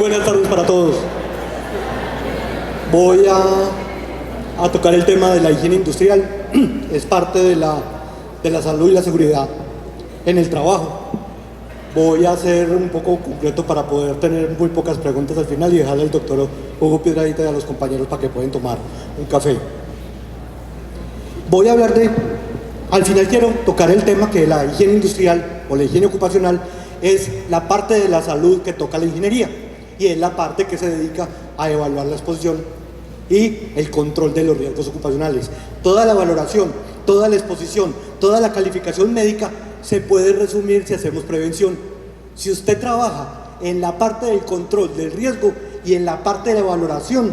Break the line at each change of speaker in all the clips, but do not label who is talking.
buenas tardes para todos. Voy a tocar el tema de la higiene industrial. Es parte de la salud y la seguridad en el trabajo. Voy a ser un poco concreto para poder tener muy pocas preguntas al final y dejarle al doctor Hugo Piedradita y a los compañeros para que puedan tomar un café. Voy a hablar al final quiero tocar el tema que la higiene industrial o la higiene ocupacional es la parte de la salud que toca la ingeniería y es la parte que se dedica a evaluar la exposición y el control de los riesgos ocupacionales. Toda la valoración, toda la exposición, toda la calificación médica se puede resumir si hacemos prevención. Si usted trabaja en la parte del control del riesgo y en la parte de la valoración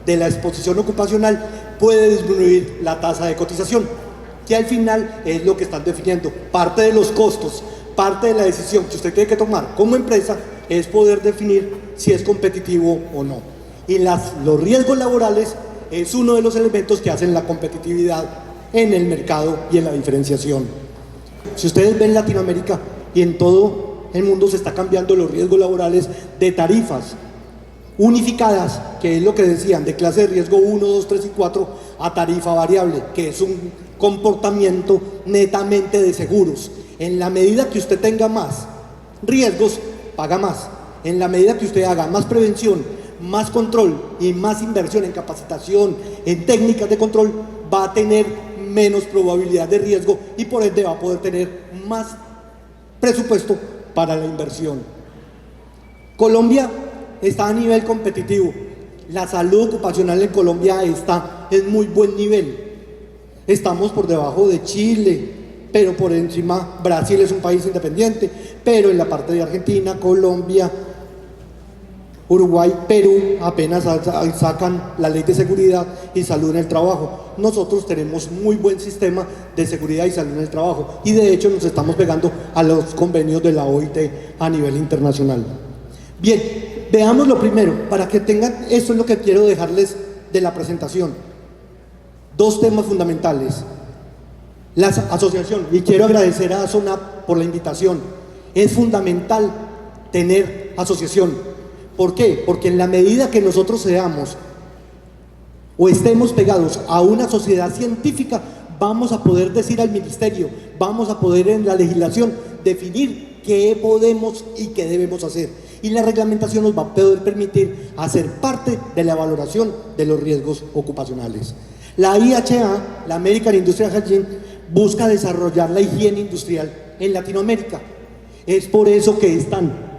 de la exposición ocupacional, puede disminuir la tasa de cotización, que al final es lo que están definiendo. Parte de los costos, parte de la decisión que usted tiene que tomar como empresa es poder definir si es competitivo o no. Y los riesgos laborales es uno de los elementos que hacen la competitividad en el mercado y en la diferenciación. Si ustedes ven Latinoamérica y en todo el mundo se está cambiando los riesgos laborales de tarifas unificadas, que es lo que decían, de clase de riesgo 1, 2, 3 y 4 a tarifa variable, que es un comportamiento netamente de seguros. En la medida que usted tenga más riesgos, paga más. En la medida que usted haga más prevención, más control y más inversión en capacitación, en técnicas de control, va a tener menos probabilidad de riesgo y por ende va a poder tener más presupuesto para la inversión. Colombia está a nivel competitivo. La salud ocupacional en Colombia está en muy buen nivel. Estamos por debajo de Chile, pero por encima Brasil es un país independiente, pero en la parte de Argentina, Colombia, Uruguay, Perú apenas sacan la ley de seguridad y salud en el trabajo. Nosotros tenemos muy buen sistema de seguridad y salud en el trabajo y de hecho nos estamos pegando a los convenios de la OIT a nivel internacional. Bien, veamos lo primero, para que tengan, esto es lo que quiero dejarles de la presentación. Dos temas fundamentales. La asociación, y quiero agradecer a ASONAP por la invitación. Es fundamental tener asociación. ¿Por qué? Porque en la medida que nosotros seamos o estemos pegados a una sociedad científica, vamos a poder decir al ministerio, vamos a poder en la legislación definir qué podemos y qué debemos hacer. Y la reglamentación nos va a poder permitir hacer parte de la valoración de los riesgos ocupacionales. La IHA, la American Industrial Hygiene, busca desarrollar la higiene industrial en Latinoamérica. Es por eso que están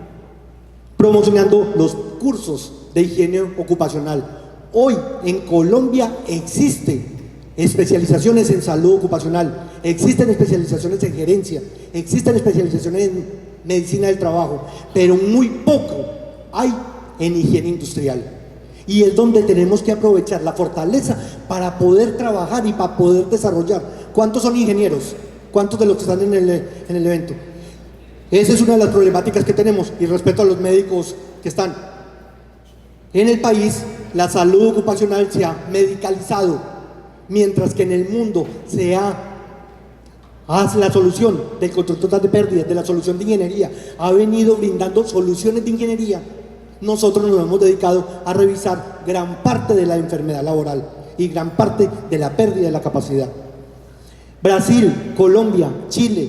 promocionando los cursos de higiene ocupacional. Hoy en Colombia existen especializaciones en salud ocupacional, existen especializaciones en gerencia, existen especializaciones en medicina del trabajo, pero muy poco hay en higiene industrial. Y es donde tenemos que aprovechar la fortaleza para poder trabajar y para poder desarrollar. ¿Cuántos son ingenieros? ¿Cuántos de los que están en el evento? Esa es una de las problemáticas que tenemos. Y respecto a los médicos que están en el país, la salud ocupacional se ha medicalizado, mientras que en el mundo la solución del control total de pérdidas, de la solución de ingeniería, ha venido brindando soluciones de ingeniería. Nosotros nos hemos dedicado a revisar gran parte de la enfermedad laboral y gran parte de la pérdida de la capacidad. Brasil, Colombia, Chile,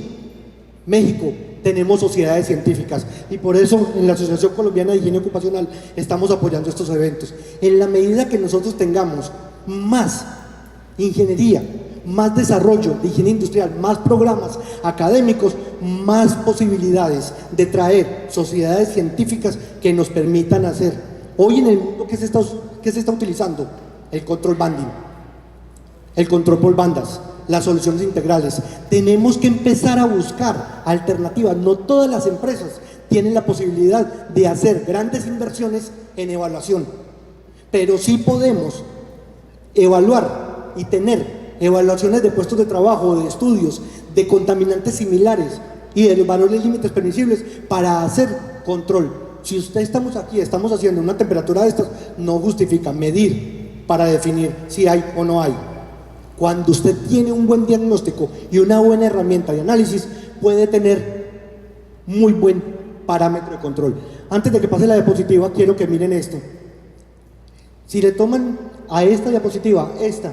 México, tenemos sociedades científicas y por eso en la Asociación Colombiana de Higiene Ocupacional estamos apoyando estos eventos. En la medida que nosotros tengamos más ingeniería, más desarrollo de higiene industrial, más programas académicos, más posibilidades de traer sociedades científicas que nos permitan hacer. Hoy en el mundo, ¿qué se está utilizando? El control banding, el control por bandas, las soluciones integrales. Tenemos que empezar a buscar alternativas. No todas las empresas tienen la posibilidad de hacer grandes inversiones en evaluación, pero sí podemos evaluar y tener evaluaciones de puestos de trabajo, de estudios, de contaminantes similares y de los valores límites permisibles para hacer control. Si estamos haciendo una temperatura de estas, no justifica medir para definir si hay o no hay. Cuando usted tiene un buen diagnóstico y una buena herramienta de análisis, puede tener muy buen parámetro de control. Antes de que pase la diapositiva, quiero que miren esto. Si le toman a esta diapositiva, esta,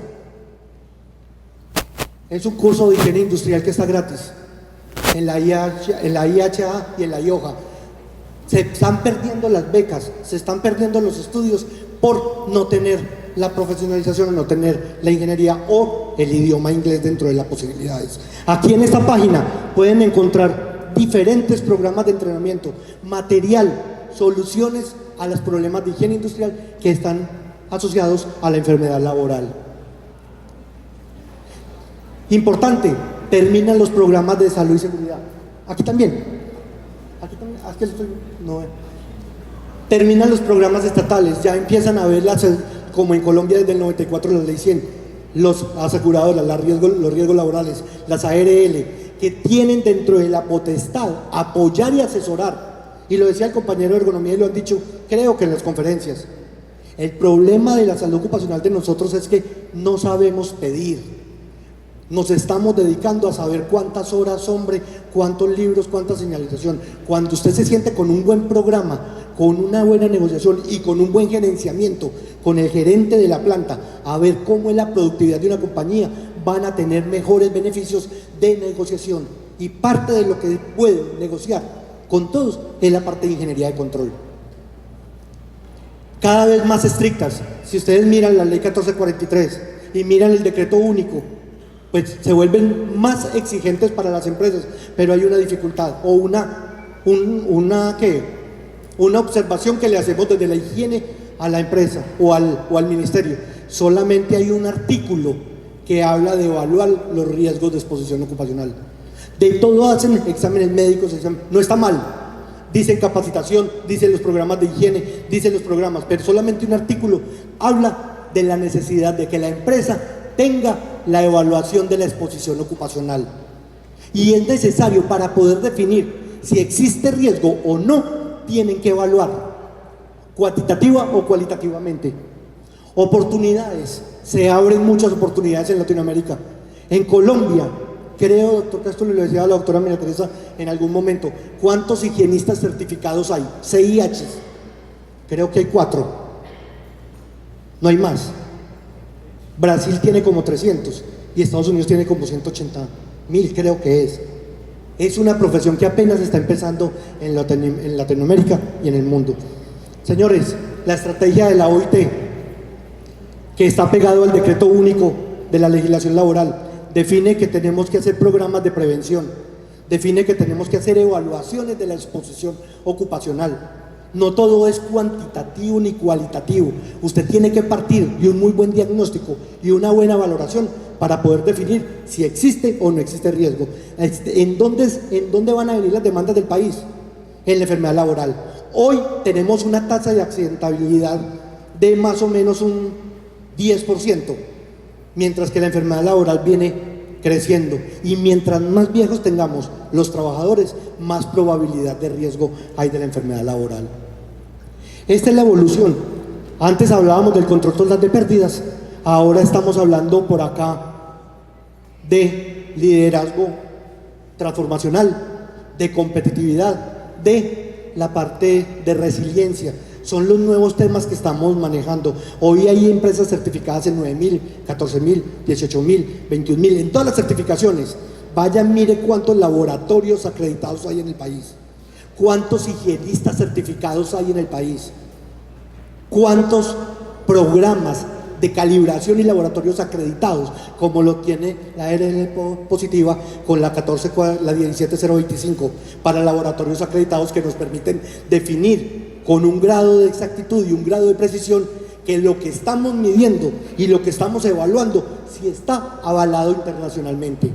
es un curso de higiene industrial que está gratis en la IHA y en la IOJA. Se están perdiendo las becas, se están perdiendo los estudios por no tener la profesionalización, o no tener la ingeniería o el idioma inglés dentro de las posibilidades. Aquí en esta página pueden encontrar diferentes programas de entrenamiento, material, soluciones a los problemas de higiene industrial que están asociados a la enfermedad laboral. Importante, terminan los programas de salud y seguridad. Aquí también. Aquí estoy, no. Terminan los programas estatales, ya empiezan a ver como en Colombia desde el 94 la ley 100, los aseguradoras, los riesgos laborales, las ARL, que tienen dentro de la potestad apoyar y asesorar. Y lo decía el compañero de ergonomía y lo han dicho, creo que en las conferencias. El problema de la salud ocupacional de nosotros es que no sabemos pedir. Nos estamos dedicando a saber cuántas horas, hombre, cuántos libros, cuánta señalización. Cuando usted se siente con un buen programa, con una buena negociación y con un buen gerenciamiento, con el gerente de la planta, a ver cómo es la productividad de una compañía, van a tener mejores beneficios de negociación. Y parte de lo que pueden negociar con todos es la parte de ingeniería de control. Cada vez más estrictas. Si ustedes miran la ley 1443 y miran el decreto único, pues se vuelven más exigentes para las empresas, pero hay una dificultad o una observación que le hacemos desde la higiene a la empresa o al ministerio. Solamente hay un artículo que habla de evaluar los riesgos de exposición ocupacional. De todo hacen exámenes médicos, no está mal. Dicen capacitación, dicen los programas de higiene, dicen los programas, pero solamente un artículo habla de la necesidad de que la empresa tenga la evaluación de la exposición ocupacional. Y es necesario para poder definir si existe riesgo o no, tienen que evaluar cuantitativa o cualitativamente. Oportunidades, se abren muchas oportunidades en Latinoamérica. En Colombia, creo, doctor Castro, le decía a la doctora María Teresa en algún momento, ¿cuántos higienistas certificados hay? CIH, creo que hay 4, no hay más. Brasil tiene como 300 y Estados Unidos tiene como 180.000, creo que es. Es una profesión que apenas está empezando en Latinoamérica y en el mundo. Señores, la estrategia de la OIT, que está pegado al decreto único de la legislación laboral, define que tenemos que hacer programas de prevención, define que tenemos que hacer evaluaciones de la exposición ocupacional. No todo es cuantitativo ni cualitativo. Usted tiene que partir de un muy buen diagnóstico y una buena valoración para poder definir si existe o no existe riesgo. ¿En dónde van a venir las demandas del país? En la enfermedad laboral. Hoy tenemos una tasa de accidentabilidad de más o menos un 10%, mientras que la enfermedad laboral viene creciendo, y mientras más viejos tengamos los trabajadores, más probabilidad de riesgo hay de la enfermedad laboral. Esta es la evolución. Antes hablábamos del control total de pérdidas, ahora estamos hablando por acá de liderazgo transformacional, de competitividad, de la parte de resiliencia. Son los nuevos temas que estamos manejando. Hoy hay empresas certificadas en 9.000, 14.000, 18.000, 21.000, en todas las certificaciones. Vayan, mire cuántos laboratorios acreditados hay en el país, cuántos higienistas certificados hay en el país, cuántos programas de calibración y laboratorios acreditados, como lo tiene la ARL positiva con la 17025, para laboratorios acreditados que nos permiten definir con un grado de exactitud y un grado de precisión que lo que estamos midiendo y lo que estamos evaluando si está avalado internacionalmente.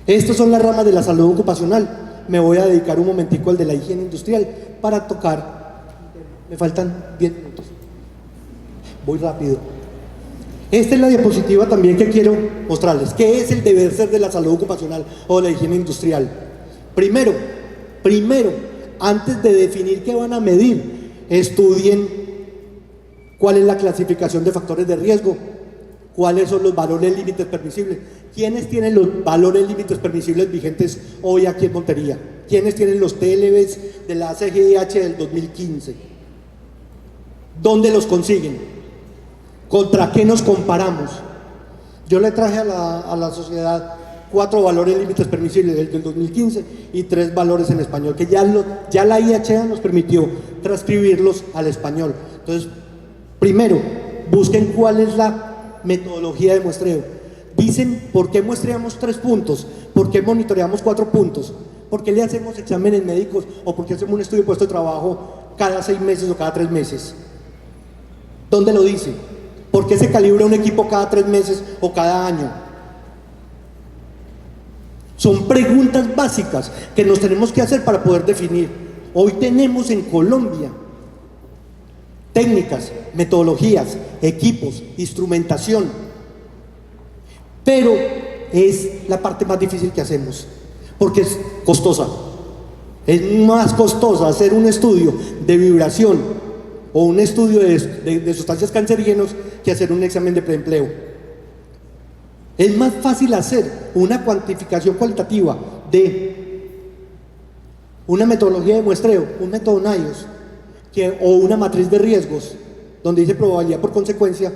Estas son las ramas de la salud ocupacional. Me voy a dedicar un momentico al de la higiene industrial para tocar, me faltan 10 minutos, voy rápido. Esta es la diapositiva también que quiero mostrarles. ¿Qué es el deber ser de la salud ocupacional o de la higiene industrial? Primero, antes de definir qué van a medir, estudien cuál es la clasificación de factores de riesgo, cuáles son los valores límites permisibles, quiénes tienen los valores límites permisibles vigentes hoy aquí en Montería, ¿Quiénes tienen los TLBs de la CGIH del 2015? ¿Dónde los consiguen? ¿Contra qué nos comparamos? Yo le traje a la sociedad 4 valores límites permisibles del 2015 y 3 valores en español, que ya la IHA nos permitió transcribirlos al español. Entonces, primero, busquen cuál es la metodología de muestreo. Dicen, ¿por qué muestreamos 3 puntos? ¿Por qué monitoreamos 4 puntos? ¿Por qué le hacemos exámenes médicos? ¿O por qué hacemos un estudio de puesto de trabajo cada 6 meses o cada 3 meses? ¿Dónde lo dice? ¿Por qué se calibra un equipo cada 3 meses o cada año? Son preguntas básicas que nos tenemos que hacer para poder definir. Hoy tenemos en Colombia técnicas, metodologías, equipos, instrumentación, pero es la parte más difícil que hacemos, porque es costosa. Es más costosa hacer un estudio de vibración o un estudio de sustancias cancerígenas que hacer un examen de preempleo. Es más fácil hacer una cuantificación cualitativa de una metodología de muestreo, un método NIOS, o una matriz de riesgos, donde dice probabilidad por consecuencia,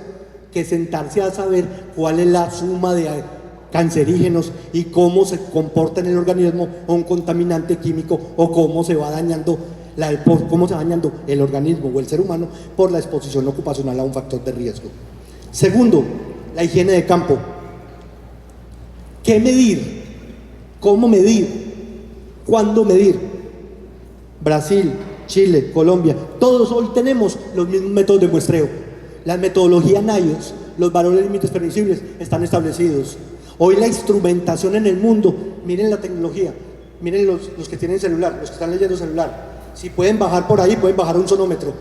que sentarse a saber cuál es la suma de cancerígenos y cómo se comporta en el organismo un contaminante químico, o cómo se va dañando el organismo o el ser humano por la exposición ocupacional a un factor de riesgo. Segundo, la higiene de campo. ¿Qué medir? ¿Cómo medir? ¿Cuándo medir? Brasil, Chile, Colombia, todos hoy tenemos los mismos métodos de muestreo. La metodología NIOS, los valores límites permisibles están establecidos. Hoy la instrumentación en el mundo, miren la tecnología, miren los que tienen celular, los que están leyendo celular. Si pueden bajar por ahí, pueden bajar un sonómetro.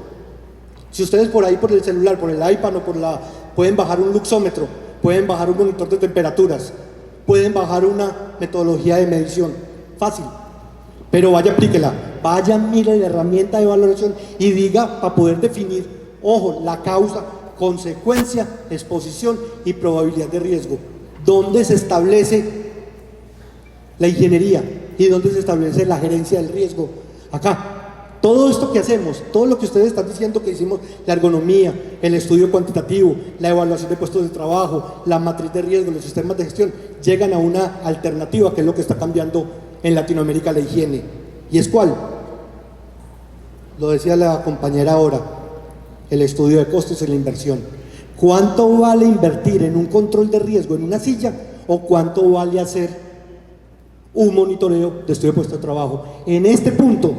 Si ustedes por ahí, por el celular, por el iPad o pueden bajar un luxómetro, pueden bajar un monitor de temperaturas, pueden bajar una metodología de medición. Fácil. Pero vaya, aplíquela. Vaya, mire la herramienta de valoración y diga, para poder definir, ojo, la causa, consecuencia, exposición y probabilidad de riesgo. ¿Dónde se establece la ingeniería y dónde se establece la gerencia del riesgo? Acá. Todo esto que hacemos, todo lo que ustedes están diciendo que hicimos, la ergonomía, el estudio cuantitativo, la evaluación de puestos de trabajo, la matriz de riesgo, los sistemas de gestión, llegan a una alternativa que es lo que está cambiando en Latinoamérica la higiene. ¿Y es cuál? Lo decía la compañera ahora, el estudio de costos y la inversión. ¿Cuánto vale invertir en un control de riesgo en una silla o cuánto vale hacer un monitoreo de estudio de puesto de trabajo? En este punto,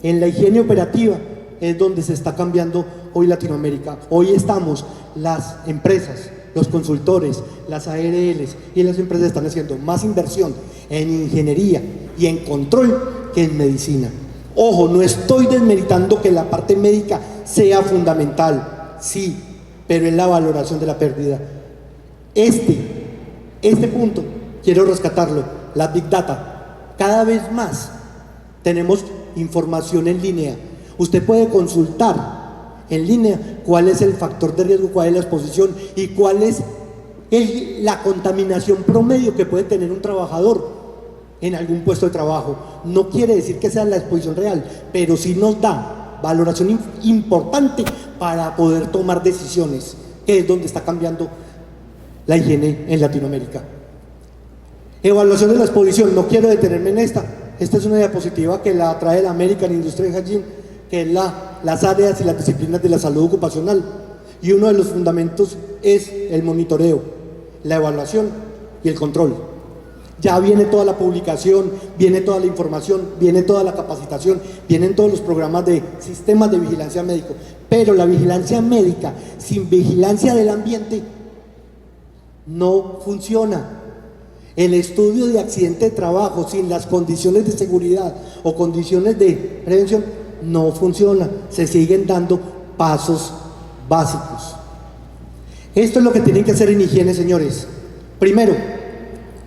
en la higiene operativa, es donde se está cambiando hoy Latinoamérica. Hoy estamos, las empresas, los consultores, las ARLs y las empresas están haciendo más inversión en ingeniería y en control que en medicina. Ojo, no estoy desmeritando que la parte médica sea fundamental, sí, pero es la valoración de la pérdida. Este punto, quiero rescatarlo, la Big Data. Cada vez más tenemos información en línea. Usted puede consultar en línea cuál es el factor de riesgo, cuál es la exposición y cuál es la contaminación promedio que puede tener un trabajador en algún puesto de trabajo. No quiere decir que sea la exposición real, pero sí nos da valoración importante para poder tomar decisiones, que es donde está cambiando la higiene en Latinoamérica. Evaluación de la exposición, no quiero detenerme en esta. Esta es una diapositiva que la trae la American Industrial Hygiene, que es las áreas y las disciplinas de la salud ocupacional. Y uno de los fundamentos es el monitoreo, la evaluación y el control. Ya viene toda la publicación, viene toda la información, viene toda la capacitación, vienen todos los programas de sistemas de vigilancia médica. Pero la vigilancia médica sin vigilancia del ambiente no funciona. El estudio de accidente de trabajo sin las condiciones de seguridad o condiciones de prevención no funciona. Se siguen dando pasos básicos. Esto es lo que tienen que hacer en higiene, señores. Primero,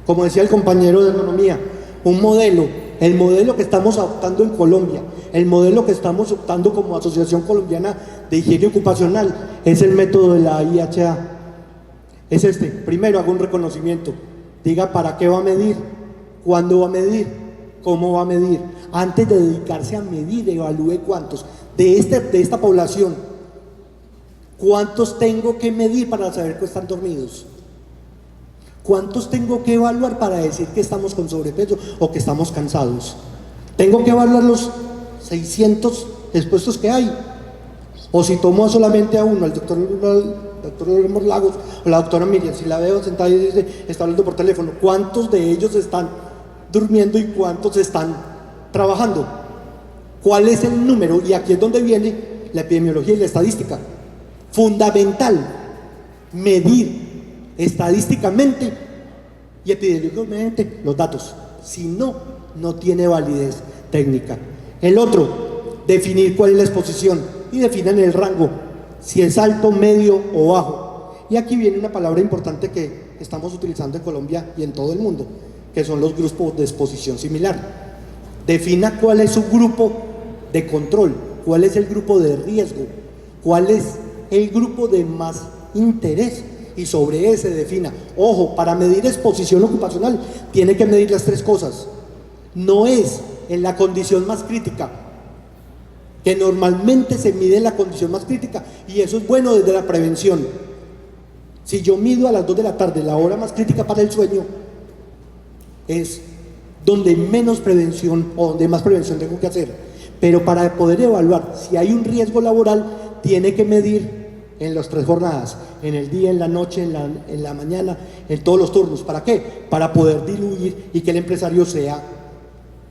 como decía el compañero de economía, un modelo, el modelo que estamos adoptando en Colombia, el modelo que estamos optando como Asociación Colombiana de Higiene Ocupacional, es el método de la IHA. Es Primero hago un reconocimiento. Diga para qué va a medir, cuándo va a medir, ¿Cómo va a medir? Antes de dedicarse a medir, evalúe cuántos. De esta población, ¿cuántos tengo que medir para saber que están dormidos? ¿Cuántos tengo que evaluar para decir que estamos con sobrepeso o que estamos cansados? ¿Tengo que evaluar los 600 expuestos que hay? O si tomo solamente a uno, al doctor Lagos o la doctora Miriam, si la veo sentada y dice, está hablando por teléfono, ¿cuántos de ellos están durmiendo y cuántos están trabajando? ¿Cuál es el número? Y aquí es donde viene la epidemiología y la estadística. Fundamental, medir estadísticamente y epidemiológicamente los datos. Si no, no tiene validez técnica. El otro, definir cuál es la exposición y definan el rango, si es alto, medio o bajo. Y aquí viene una palabra importante que estamos utilizando en Colombia y en todo el mundo, que son los grupos de exposición similar. Defina cuál es su grupo de control, cuál es el grupo de riesgo, cuál es el grupo de más interés, y sobre ese defina. Ojo, para medir exposición ocupacional tiene que medir las tres cosas. No es en la condición más crítica, que normalmente se mide en la condición más crítica, y eso es bueno desde la prevención. Si yo mido a las 2 de la tarde, la hora más crítica para el sueño, es donde menos prevención o donde más prevención tengo que hacer. Pero para poder evaluar si hay un riesgo laboral, tiene que medir en las 3 jornadas, en el día, en la noche, en la mañana, en todos los turnos. ¿Para qué? Para poder diluir y que el empresario sea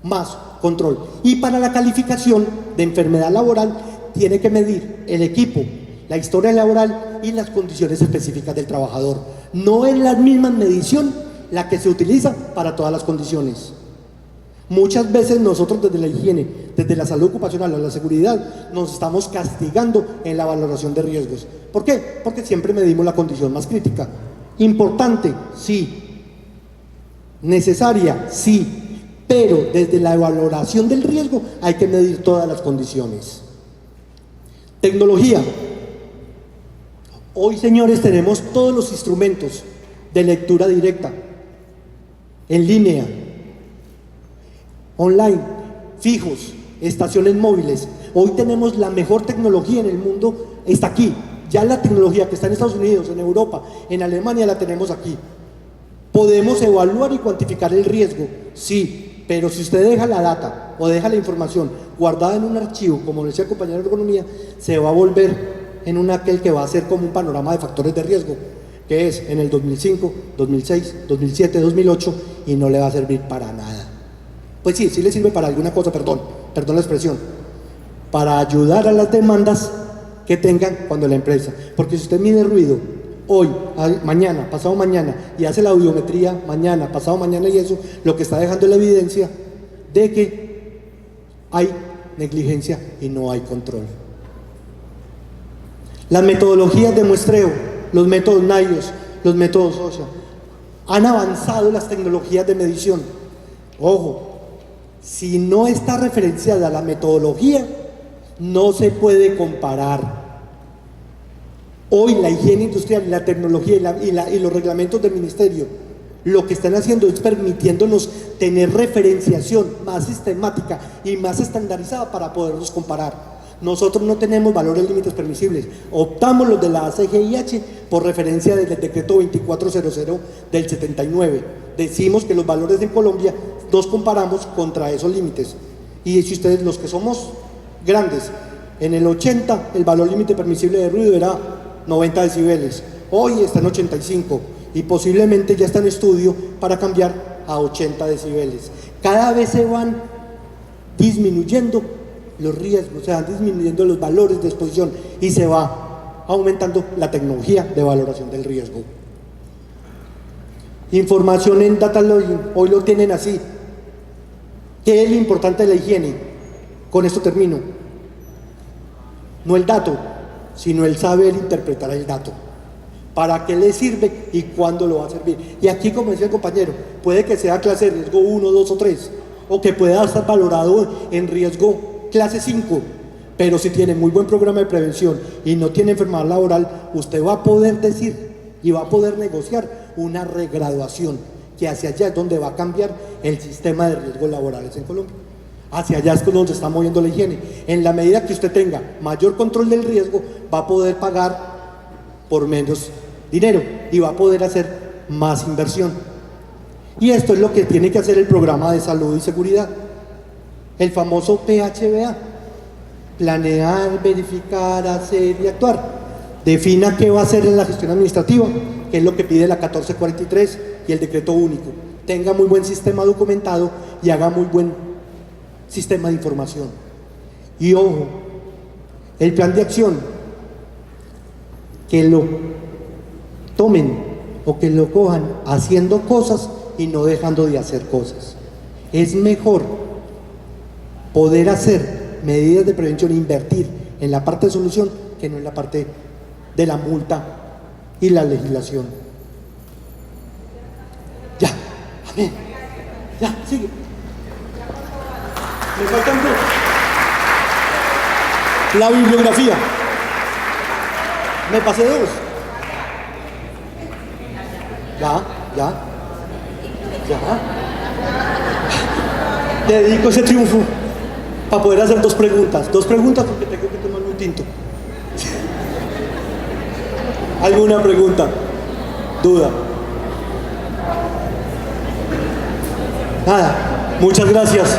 más control. Y para la calificación de enfermedad laboral, tiene que medir el equipo, la historia laboral y las condiciones específicas del trabajador. No es la misma medición la que se utiliza para todas las condiciones. Muchas veces nosotros desde la higiene, desde la salud ocupacional o la seguridad, nos estamos castigando en la valoración de riesgos. ¿Por qué? Porque siempre medimos la condición más crítica. Importante, sí. Necesaria, sí. Pero desde la valoración del riesgo hay que medir todas las condiciones. Tecnología. Hoy, señores, tenemos todos los instrumentos de lectura directa, en línea, online, fijos, estaciones móviles. Hoy tenemos la mejor tecnología en el mundo, está aquí. Ya la tecnología que está en Estados Unidos, en Europa, en Alemania, la tenemos aquí. ¿Podemos evaluar y cuantificar el riesgo? Sí, pero si usted deja la data o deja la información guardada en un archivo, como decía el compañero de economía, se va a volver en aquel que va a ser como un panorama de factores de riesgo, que es en el 2005, 2006, 2007, 2008, y no le va a servir para nada. Pues sí, sí le sirve para alguna cosa, perdón la expresión, para ayudar a las demandas que tengan cuando la empresa, porque si usted mide ruido hoy, mañana, pasado mañana, y hace la audiometría mañana, pasado mañana, y eso, lo que está dejando es la evidencia de que hay negligencia y no hay control. Las metodologías de muestreo, los métodos NIOSH, los métodos OSHA, han avanzado las tecnologías de medición. Ojo, si no está referenciada la metodología, no se puede comparar. Hoy la higiene industrial, la tecnología y los reglamentos del ministerio, lo que están haciendo es permitiéndonos tener referenciación más sistemática y más estandarizada para poderlos comparar. Nosotros no tenemos valores límites permisibles, optamos los de la CGIH por referencia del decreto 2400 del 79. Decimos que los valores en Colombia los comparamos contra esos límites. Y si ustedes, los que somos grandes, en el 80 el valor límite permisible de ruido era 90 decibeles, hoy está en 85 y posiblemente ya está en estudio para cambiar a 80 decibeles. Cada vez se van disminuyendo los riesgos, se van disminuyendo los valores de exposición y se va aumentando la tecnología de valoración del riesgo. Información en data logging, hoy lo tienen así. ¿Qué es lo importante de la higiene? Con esto termino. No el dato, sino el saber interpretar el dato. ¿Para qué le sirve y cuándo lo va a servir? Y aquí, como decía el compañero, puede que sea clase de riesgo 1, 2 o 3, o que pueda estar valorado en riesgo clase 5, pero si tiene muy buen programa de prevención y no tiene enfermedad laboral, usted va a poder decir y va a poder negociar una regraduación, que hacia allá es donde va a cambiar el sistema de riesgos laborales en Colombia. Hacia allá es donde se está moviendo la higiene. En la medida que usted tenga mayor control del riesgo, va a poder pagar por menos dinero y va a poder hacer más inversión. Y esto es lo que tiene que hacer el programa de salud y seguridad. El famoso PHBA. Planear, verificar, hacer y actuar. Defina qué va a hacer en la gestión administrativa, que es lo que pide la 1443 y el decreto único. Tenga muy buen sistema documentado y haga muy buen sistema de información. Y ojo, el plan de acción, que lo tomen o que lo cojan haciendo cosas y no dejando de hacer cosas. Es mejor poder hacer medidas de prevención e invertir en la parte de solución que no en la parte de la multa y la legislación. Ya, amén. Ya, sigue. Me faltan dos. La bibliografía. Me pasé dos. Ya. Dedico ese triunfo para poder hacer dos preguntas porque tengo que tomarme un tinto. ¿Alguna pregunta? ¿Duda? Nada, muchas gracias.